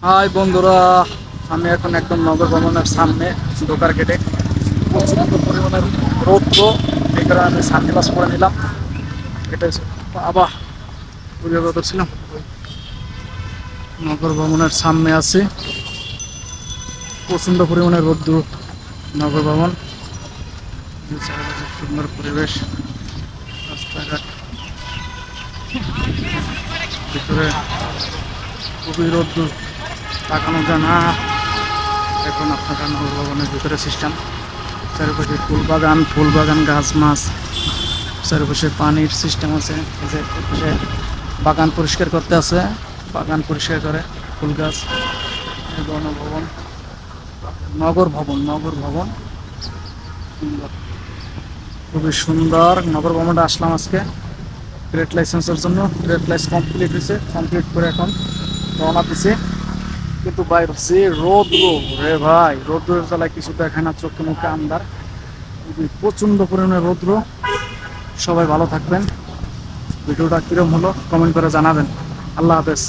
High বন্ধুরা, আমি এখন একদম নগর ভবনের সামনে ঢোকার গেটে। প্রচন্ড পরিমাণের রৌদ্র, এই কারণে আমি সানগ্লাস পরে নিলাম। এটা আবার পুজো কথা ছিলাম, নগর ভবনের সামনে আছে। প্রচন্ড পরিমাণের রৌদ্র নগর ভবন, সুন্দর পরিবেশ, রাস্তাঘাট, ভিতরে খুবই রৌদ্র, তাকানো যায় না। এখন আপনারা নগর ভবনের ভিতরে সিস্টেম, চারিপাশে ফুল বাগান, গাছ মাছ, চারিপাশে পানির সিস্টেম আছে। এই যে চারিপাশে বাগান পরিষ্কার করতে আছে, বাগান পরিষ্কার করে ফুল গাছ। গণভবন, নগর ভবন সুন্দর, খুবই সুন্দর নগর ভবনটা। আসলাম আজকে ট্রেড লাইসেন্সের জন্য। ট্রেড লাইসেন্স কমপ্লিট হয়েছে, কমপ্লিট করে এখন রওনা দিছে। কিন্তু ভাই যে রৌদ্র রে ভাই, রৌদ্রের জ্বালায় কিছু দেখে না, চোখে মুখে আন্দার। প্রচন্ড পরিমাণে রৌদ্র। সবাই ভালো থাকবেন। ভিডিওটা কিরম হলো কমেন্ট করে জানাবেন। আল্লাহ হাফেজ।